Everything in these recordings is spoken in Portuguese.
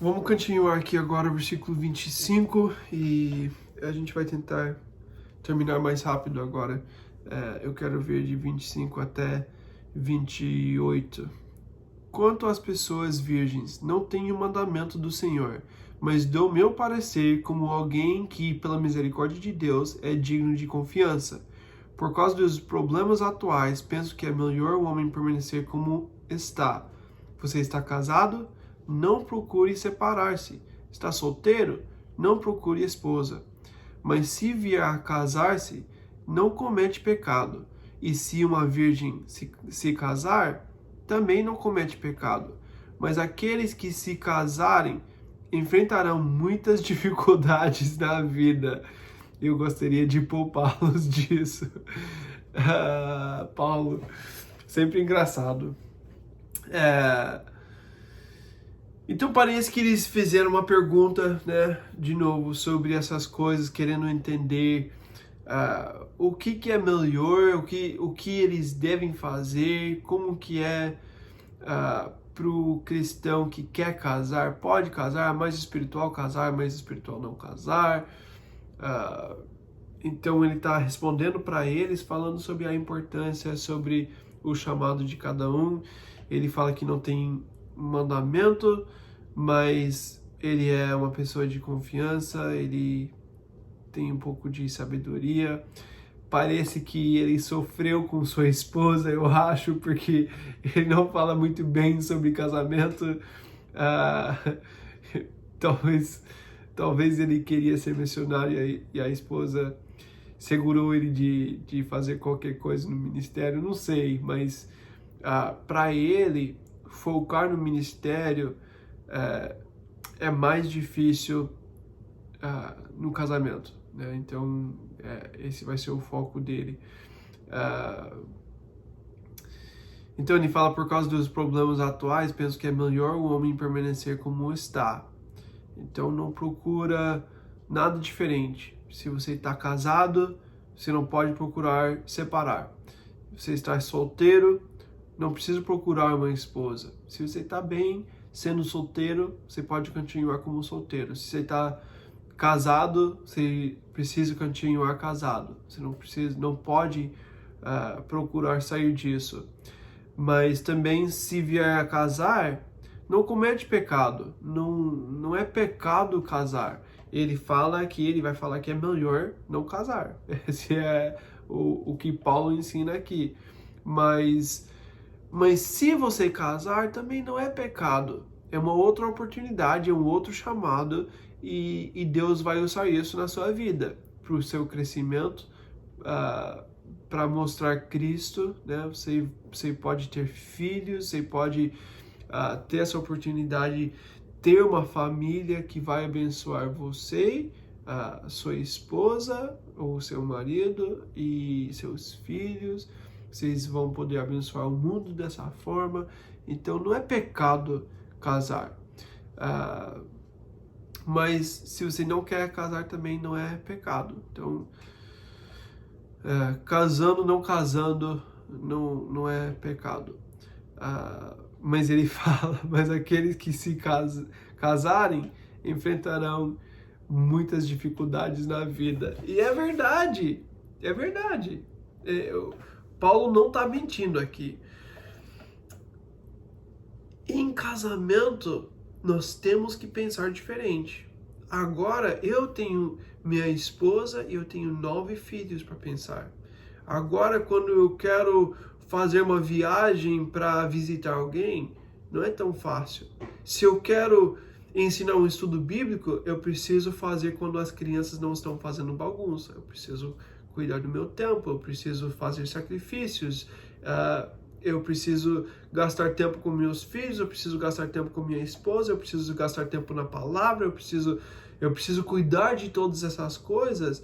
Vamos continuar aqui agora o versículo 25 e a gente vai tentar terminar mais rápido agora. Eu quero ver de 25 até 28. Quanto às pessoas virgens, não tenho mandamento do Senhor, mas dou meu parecer como alguém que, pela misericórdia de Deus, é digno de confiança. Por causa dos problemas atuais, penso que é melhor o homem permanecer como está. Você está casado? Não procure separar-se. Está solteiro? Não procure esposa. Mas se vier a casar-se, não comete pecado. E se uma virgem se casar, também não comete pecado. Mas aqueles que se casarem enfrentarão muitas dificuldades na vida. Eu gostaria de poupá-los disso. Paulo, sempre engraçado. Então parece que eles fizeram uma pergunta, né, de novo, sobre essas coisas, querendo entender o que é melhor, o que eles devem fazer, como que é para o cristão que quer casar, pode casar, mais espiritual não casar. Então ele está respondendo para eles, falando sobre a importância, sobre o chamado de cada um. Ele fala que não tem mandamento, mas ele é uma pessoa de confiança, ele tem um pouco de sabedoria. Parece que ele sofreu com sua esposa, eu acho, porque ele não fala muito bem sobre casamento. Talvez ele queria ser missionário e a esposa segurou ele de fazer qualquer coisa no ministério, não sei, mas para ele focar no ministério é mais difícil no casamento, né? Então esse vai ser o foco dele. Então ele fala, por causa dos problemas atuais, penso que é melhor o homem permanecer como está. Então não procura nada diferente. Se você está casado, você não pode procurar separar. Se você está solteiro, não precisa procurar uma esposa. Se você está bem sendo solteiro, você pode continuar como solteiro. Se você está casado, você precisa continuar casado. Você não pode procurar sair disso. Mas também, se vier a casar, não comete pecado. Não é pecado casar. Ele vai falar que é melhor não casar. Esse é o que Paulo ensina aqui. Mas se você casar, também não é pecado. É uma outra oportunidade, é um outro chamado, e Deus vai usar isso na sua vida, para o seu crescimento, para mostrar Cristo, né? Você pode ter filhos, você pode ter essa oportunidade, ter uma família que vai abençoar você, sua esposa, ou seu marido e seus filhos. Vocês vão poder abençoar o mundo dessa forma. Então não é pecado casar. Mas se você não quer casar, também não é pecado. Então, casando, não casando, não é pecado. Mas ele fala, mas aqueles que se casarem enfrentarão muitas dificuldades na vida. E é verdade, é verdade. Paulo não está mentindo aqui. Em casamento, nós temos que pensar diferente. Agora, eu tenho minha esposa e eu tenho 9 filhos para pensar. Agora, quando eu quero fazer uma viagem para visitar alguém, não é tão fácil. Se eu quero ensinar um estudo bíblico, eu preciso fazer quando as crianças não estão fazendo bagunça. Eu preciso cuidar do meu tempo, eu preciso fazer sacrifícios, eu preciso gastar tempo com meus filhos, eu preciso gastar tempo com minha esposa, eu preciso gastar tempo na palavra, eu preciso cuidar de todas essas coisas.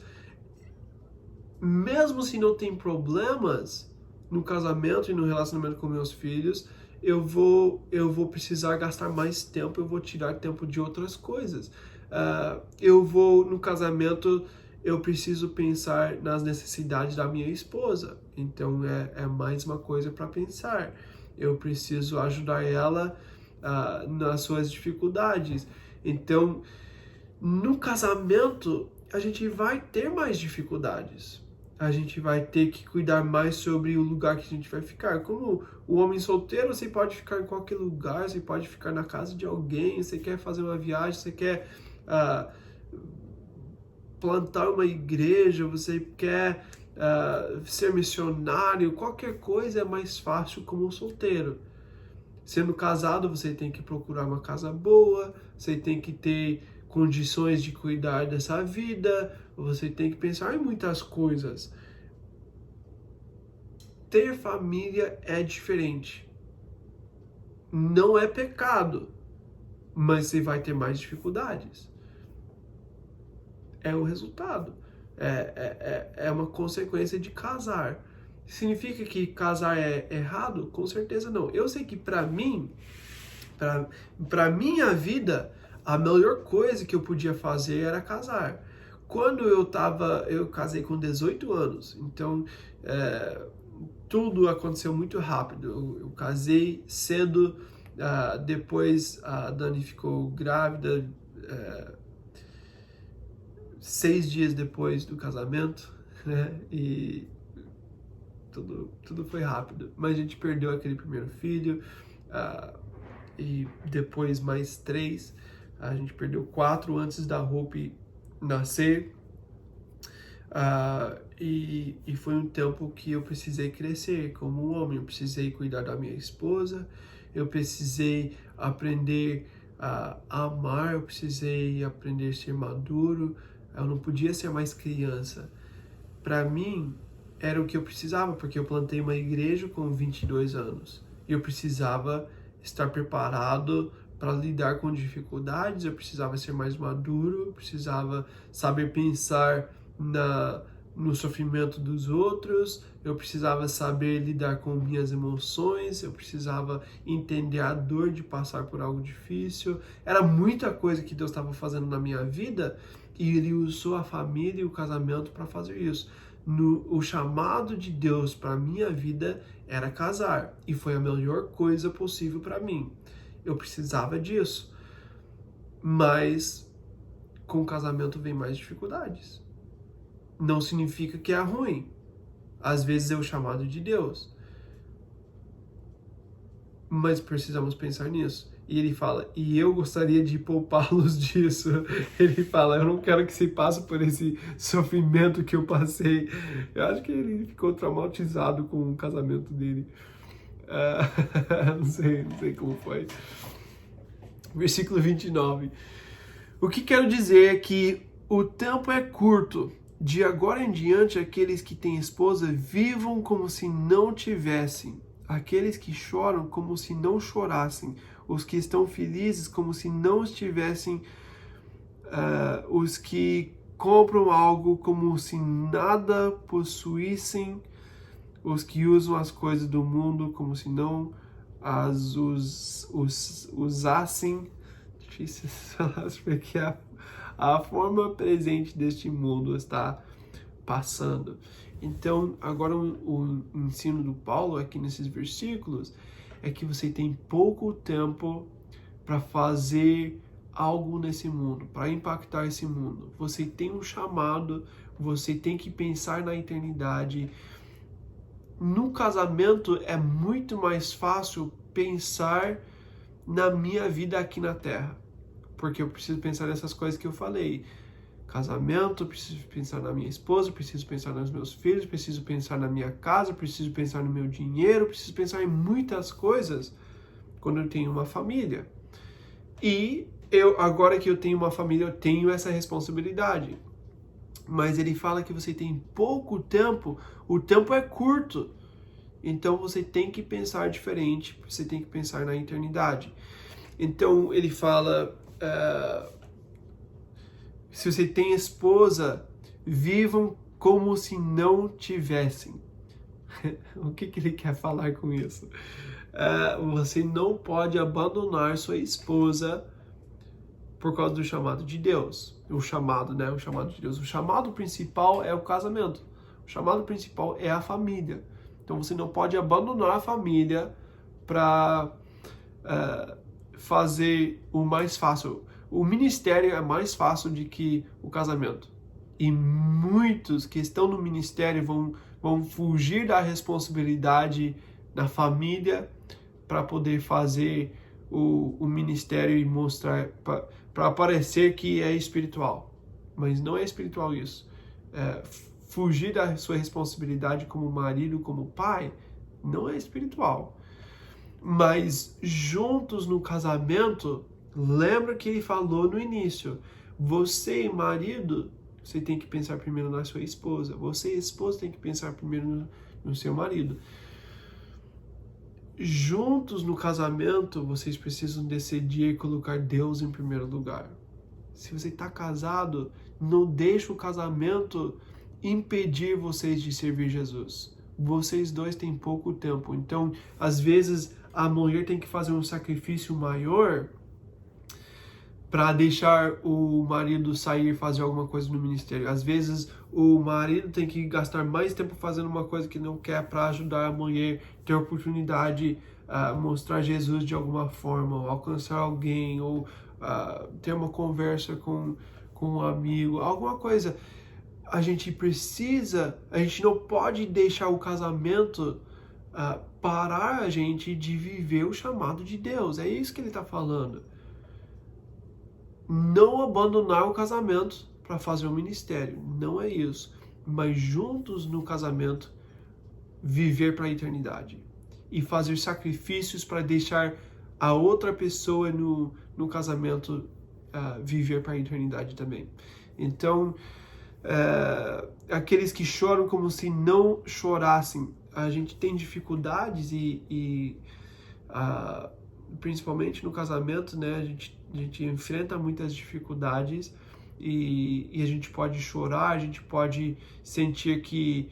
Mesmo se não tem problemas no casamento e no relacionamento com meus filhos, eu vou precisar gastar mais tempo, eu vou tirar tempo de outras coisas. No casamento, eu preciso pensar nas necessidades da minha esposa. Então é mais uma coisa para pensar. Eu preciso ajudar ela nas suas dificuldades. Então, no casamento, a gente vai ter mais dificuldades. A gente vai ter que cuidar mais sobre o lugar que a gente vai ficar. Como o homem solteiro, você pode ficar em qualquer lugar, você pode ficar na casa de alguém, você quer fazer uma viagem, você quer plantar uma igreja, você quer ser missionário, qualquer coisa é mais fácil como solteiro. Sendo casado, você tem que procurar uma casa boa, você tem que ter condições de cuidar dessa vida, você tem que pensar em muitas coisas. Ter família é diferente. Não é pecado, mas você vai ter mais dificuldades. É o resultado. É uma consequência de casar. Significa que casar é errado? Com certeza não. Eu sei que para mim, para minha vida, a melhor coisa que eu podia fazer era casar. Quando eu casei com 18 anos, então tudo aconteceu muito rápido. Eu casei cedo, depois a Dani ficou grávida 6 dias depois do casamento, né? E tudo foi rápido. Mas a gente perdeu aquele primeiro filho, e depois mais 3. A gente perdeu 4 antes da Hope nascer. E foi um tempo que eu precisei crescer como um homem. Eu precisei cuidar da minha esposa, eu precisei aprender a amar, eu precisei aprender a ser maduro. Eu não podia ser mais criança. Para mim, era o que eu precisava, porque eu plantei uma igreja com 22 anos. E eu precisava estar preparado para lidar com dificuldades, eu precisava ser mais maduro, eu precisava saber pensar no sofrimento dos outros, eu precisava saber lidar com minhas emoções, eu precisava entender a dor de passar por algo difícil. Era muita coisa que Deus estava fazendo na minha vida e Ele usou a família e o casamento para fazer isso. O chamado de Deus para a minha vida era casar e foi a melhor coisa possível para mim. Eu precisava disso, mas com o casamento vem mais dificuldades. Não significa que é ruim. Às vezes é o chamado de Deus. Mas precisamos pensar nisso. E ele fala, e eu gostaria de poupá-los disso. Ele fala, eu não quero que se passe por esse sofrimento que eu passei. Eu acho que ele ficou traumatizado com o casamento dele. Não sei como foi. Versículo 29. O que quero dizer é que o tempo é curto. De agora em diante, aqueles que têm esposa vivam como se não tivessem. Aqueles que choram como se não chorassem. Os que estão felizes como se não estivessem. Os que compram algo como se nada possuíssem. Os que usam as coisas do mundo como se não as usassem. Difícil falar, porque a forma presente deste mundo está passando. Então, agora o ensino do Paulo aqui nesses versículos é que você tem pouco tempo para fazer algo nesse mundo, para impactar esse mundo. Você tem um chamado, você tem que pensar na eternidade. No casamento é muito mais fácil pensar na minha vida aqui na Terra, porque eu preciso pensar nessas coisas que eu falei. Casamento, preciso pensar na minha esposa, preciso pensar nos meus filhos, preciso pensar na minha casa, preciso pensar no meu dinheiro, preciso pensar em muitas coisas quando eu tenho uma família. E agora que eu tenho uma família, eu tenho essa responsabilidade. Mas ele fala que você tem pouco tempo, o tempo é curto. Então você tem que pensar diferente, você tem que pensar na eternidade. Então ele fala, se você tem esposa, vivam como se não tivessem. O que ele quer falar com isso? Você não pode abandonar sua esposa por causa do chamado de Deus. O chamado de Deus. O chamado principal é o casamento. O chamado principal é a família. Então você não pode abandonar a família para fazer o mais fácil. O ministério é mais fácil do que o casamento. E muitos que estão no ministério vão fugir da responsabilidade da família para poder fazer o ministério e mostrar, para parecer que é espiritual. Mas não é espiritual isso. Fugir da sua responsabilidade como marido, como pai, não é espiritual. Mas juntos no casamento, lembra que ele falou no início, você, marido, você tem que pensar primeiro na sua esposa. Você, esposa, tem que pensar primeiro no seu marido. Juntos no casamento, vocês precisam decidir colocar Deus em primeiro lugar. Se você está casado, não deixe o casamento impedir vocês de servir Jesus. Vocês dois têm pouco tempo. Então, às vezes, a mulher tem que fazer um sacrifício maior para deixar o marido sair e fazer alguma coisa no ministério. Às vezes, o marido tem que gastar mais tempo fazendo uma coisa que não quer para ajudar a mulher a ter a oportunidade de mostrar Jesus de alguma forma, ou alcançar alguém, ou ter uma conversa com um amigo, alguma coisa. A gente não pode deixar o casamento parar a gente de viver o chamado de Deus. É isso que ele está falando. Não abandonar o casamento para fazer o ministério, não é isso. Mas juntos no casamento, viver para a eternidade. E fazer sacrifícios para deixar a outra pessoa no casamento viver para a eternidade também. Então, aqueles que choram como se não chorassem, a gente tem dificuldades e principalmente no casamento, né? A gente enfrenta muitas dificuldades e a gente pode chorar, a gente pode sentir que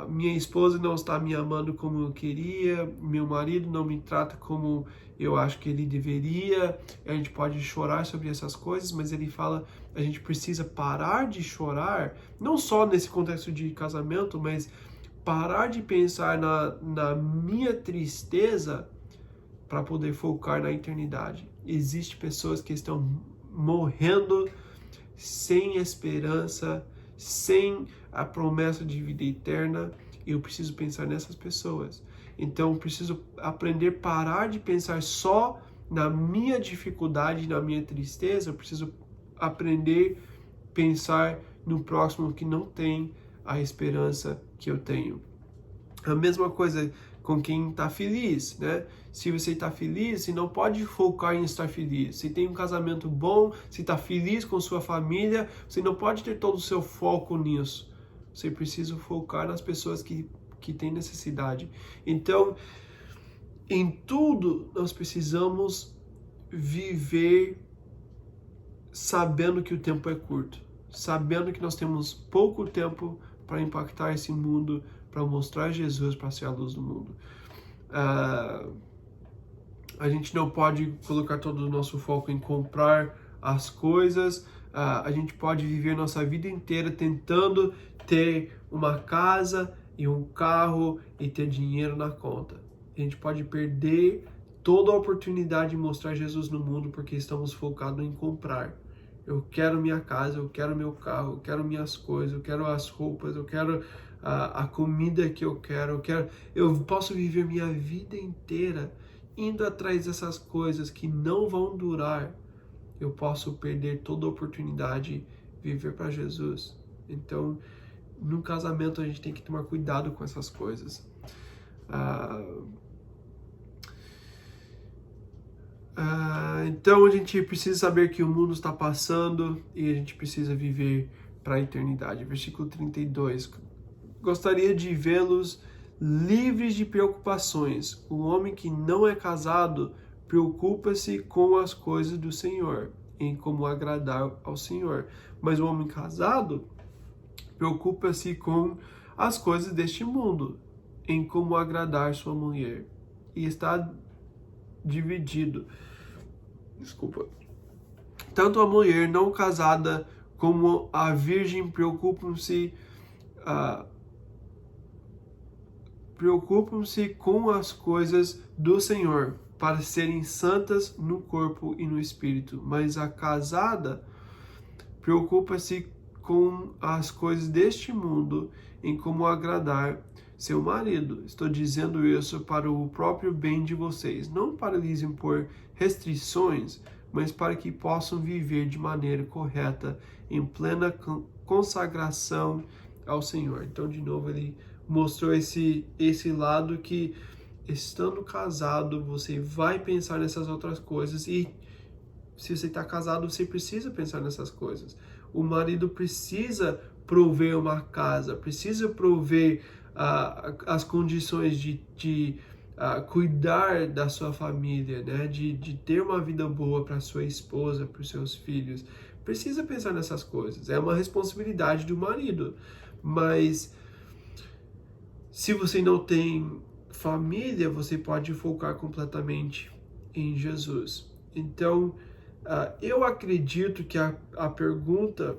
minha esposa não está me amando como eu queria, meu marido não me trata como eu acho que ele deveria. A gente pode chorar sobre essas coisas, mas ele fala, a gente precisa parar de chorar, não só nesse contexto de casamento, mas parar de pensar na minha tristeza para poder focar na eternidade. Existem pessoas que estão morrendo sem esperança, sem a promessa de vida eterna, e eu preciso pensar nessas pessoas. Então, eu preciso aprender a parar de pensar só na minha dificuldade, na minha tristeza. Eu preciso aprender a pensar no próximo que não tem a esperança que eu tenho. A mesma coisa com quem está feliz, né? Se você está feliz, você não pode focar em estar feliz. Se tem um casamento bom, se está feliz com sua família, você não pode ter todo o seu foco nisso. Você precisa focar nas pessoas que têm necessidade. Então, em tudo, nós precisamos viver sabendo que o tempo é curto, sabendo que nós temos pouco tempo para impactar esse mundo, para mostrar Jesus, para ser a luz do mundo. A gente não pode colocar todo o nosso foco em comprar as coisas. A gente pode viver nossa vida inteira tentando ter uma casa e um carro e ter dinheiro na conta. A gente pode perder toda a oportunidade de mostrar Jesus no mundo porque estamos focados em comprar. Eu quero minha casa, eu quero meu carro, eu quero minhas coisas, eu quero as roupas, eu quero a comida que eu quero. Eu posso viver minha vida inteira indo atrás dessas coisas que não vão durar. Eu posso perder toda a oportunidade de viver para Jesus. Então, no casamento a gente tem que tomar cuidado com essas coisas. Então a gente precisa saber que o mundo está passando e a gente precisa viver para a eternidade. Versículo 32. Gostaria de vê-los livres de preocupações. O homem que não é casado preocupa-se com as coisas do Senhor, em como agradar ao Senhor. Mas o homem casado preocupa-se com as coisas deste mundo, em como agradar sua mulher. E está dividido. Desculpa. Tanto a mulher não casada como a virgem preocupam-se com as coisas do Senhor, para serem santas no corpo e no espírito, mas a casada preocupa-se com as coisas deste mundo, em como agradar seu marido. Estou dizendo isso para o próprio bem de vocês, não para lhes impor restrições, mas para que possam viver de maneira correta, em plena consagração ao Senhor. Então, de novo, ele mostrou esse lado que, estando casado, você vai pensar nessas outras coisas, e se você está casado, você precisa pensar nessas coisas. O marido precisa prover uma casa, precisa prover as condições de cuidar da sua família, né? de ter uma vida boa para sua esposa, para os seus filhos. Precisa pensar nessas coisas. É uma responsabilidade do marido. Mas se você não tem família, você pode focar completamente em Jesus. Então, eu acredito que a pergunta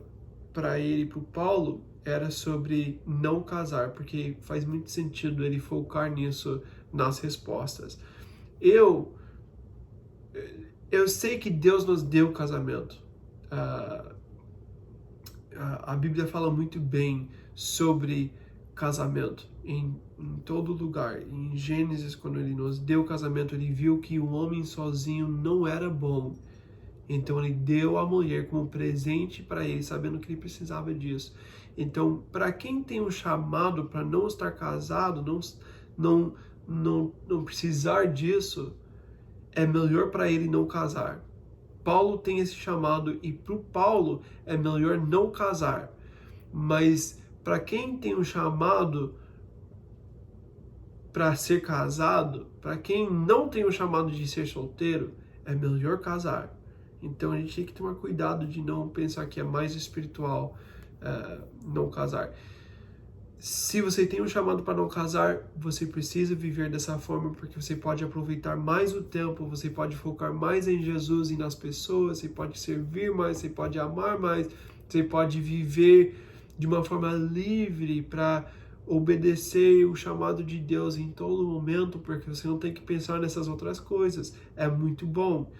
para ele, para o Paulo, era sobre não casar, porque faz muito sentido ele focar nisso nas respostas. Eu sei que Deus nos deu casamento. A Bíblia fala muito bem sobre casamento em todo lugar. Em Gênesis, quando ele nos deu casamento, ele viu que o homem sozinho não era bom. Então ele deu a mulher como presente para ele, sabendo que ele precisava disso. Então, para quem tem um chamado para não estar casado, não precisar disso, é melhor para ele não casar. Paulo tem esse chamado, e para o Paulo é melhor não casar. Mas para quem tem um chamado para ser casado, para quem não tem o chamado de ser solteiro, é melhor casar. Então a gente tem que tomar cuidado de não pensar que é mais espiritual não casar. Se você tem um chamado para não casar, você precisa viver dessa forma, porque você pode aproveitar mais o tempo, você pode focar mais em Jesus e nas pessoas, você pode servir mais, você pode amar mais, você pode viver de uma forma livre para obedecer o chamado de Deus em todo momento, porque você não tem que pensar nessas outras coisas. É muito bom,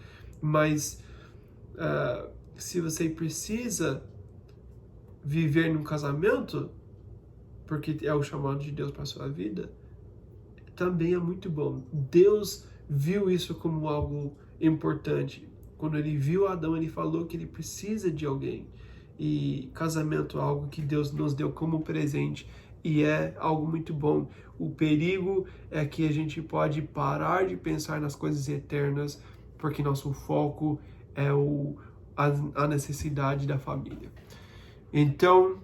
mas se você precisa viver num casamento, porque é o chamado de Deus para a sua vida, também é muito bom. Deus viu isso como algo importante. Quando ele viu Adão, ele falou que ele precisa de alguém. E casamento é algo que Deus nos deu como presente, e é algo muito bom. O perigo é que a gente pode parar de pensar nas coisas eternas, porque nosso foco é a necessidade da família. Então,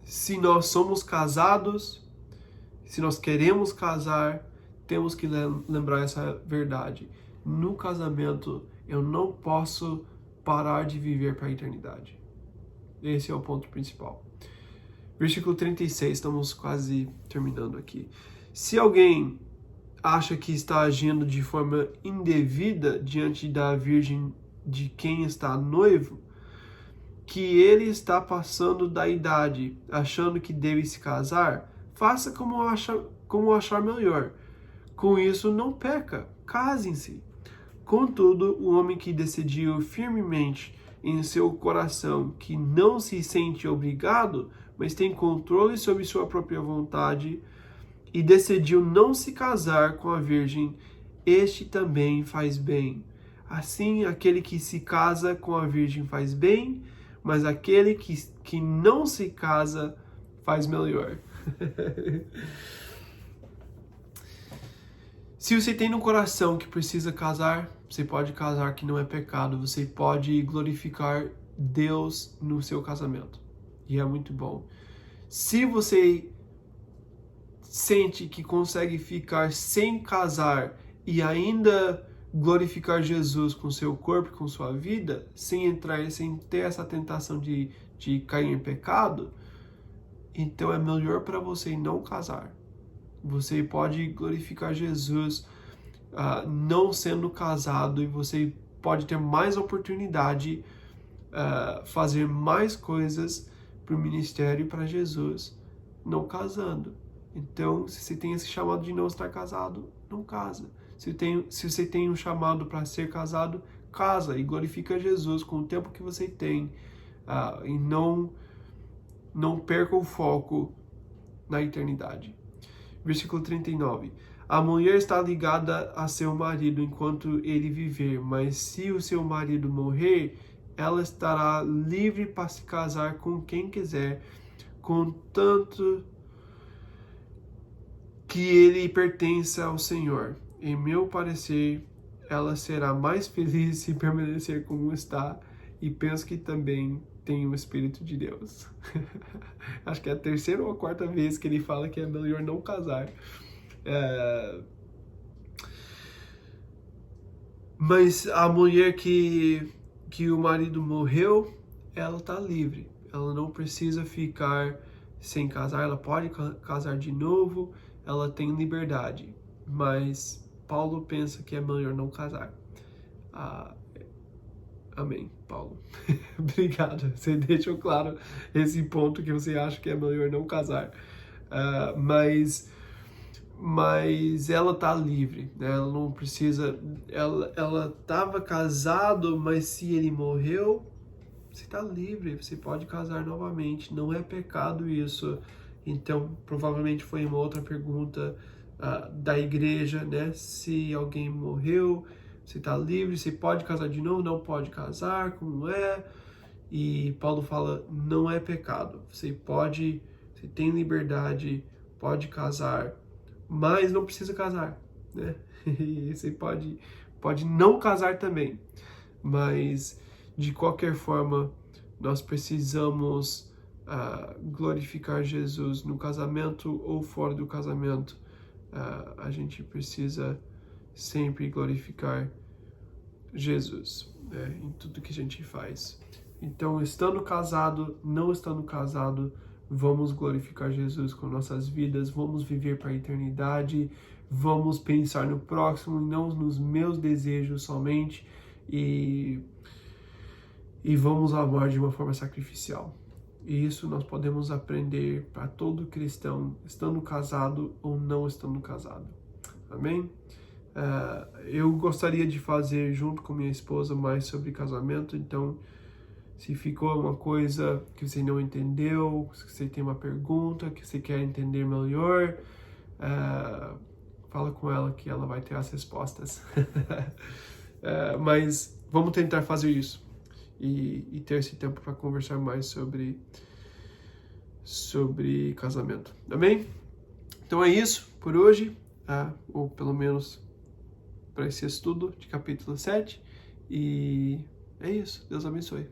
se nós somos casados, se nós queremos casar, temos que lembrar essa verdade. No casamento, eu não posso parar de viver para a eternidade. Esse é o ponto principal. Versículo 36, estamos quase terminando aqui. Se alguém acha que está agindo de forma indevida diante da virgem de quem está noivo, que ele está passando da idade, achando que deve se casar, faça como achar melhor. Com isso não peca, casem-se. Contudo, o homem que decidiu firmemente em seu coração que não se sente obrigado, mas tem controle sobre sua própria vontade, e decidiu não se casar com a virgem, este também faz bem. Assim, aquele que se casa com a virgem faz bem, mas aquele que não se casa faz melhor. Se você tem no coração que precisa casar, você pode casar, que não é pecado. Você pode glorificar Deus no seu casamento. E é muito bom. Se você sente que consegue ficar sem casar e ainda glorificar Jesus com seu corpo, com sua vida, sem ter essa tentação de cair em pecado, então é melhor para você não casar. Você pode glorificar Jesus não sendo casado, e você pode ter mais oportunidade, fazer mais coisas para o ministério, para Jesus, não casando. Então, se você tem esse chamado de não estar casado, não casa. Se você tem um chamado para ser casado, casa e glorifica Jesus com o tempo que você tem. E não perca o foco na eternidade. Versículo 39. A mulher está ligada a seu marido enquanto ele viver, mas se o seu marido morrer, ela estará livre para se casar com quem quiser, contanto que ele pertença ao Senhor. Em meu parecer, ela será mais feliz se permanecer como está, e penso que também tem o Espírito de Deus. Acho que é a terceira ou a quarta vez que ele fala que é melhor não casar. Mas a mulher que o marido morreu, ela está livre. Ela não precisa ficar sem casar, ela pode casar de novo, ela tem liberdade. Mas Paulo pensa que é melhor não casar. Amém, Paulo. Obrigado. Você deixou claro esse ponto que você acha que é melhor não casar. Mas ela tá livre, né? Ela não precisa. Ela estava casado, mas se ele morreu, você está livre. Você pode casar novamente. Não é pecado isso. Então, provavelmente foi uma outra pergunta da igreja, né? Se alguém morreu, você está livre, você pode casar de novo, não pode casar, como é? E Paulo fala, não é pecado. Você tem liberdade, pode casar, mas não precisa casar, né? E você pode não casar também. Mas, de qualquer forma, nós precisamos glorificar Jesus no casamento ou fora do casamento. A gente precisa sempre glorificar Jesus, né, em tudo que a gente faz. Então, estando casado, não estando casado, vamos glorificar Jesus com nossas vidas, vamos viver para a eternidade, vamos pensar no próximo, não nos meus desejos somente, e vamos amar de uma forma sacrificial. E isso nós podemos aprender para todo cristão, estando casado ou não estando casado. Amém? Eu gostaria de fazer junto com minha esposa mais sobre casamento, então se ficou uma coisa que você não entendeu, se você tem uma pergunta que você quer entender melhor, fala com ela que ela vai ter as respostas. Mas vamos tentar fazer isso e ter esse tempo para conversar mais sobre casamento. Amém? Então é isso por hoje, ou pelo menos para esse estudo de capítulo 7. E é isso. Deus abençoe.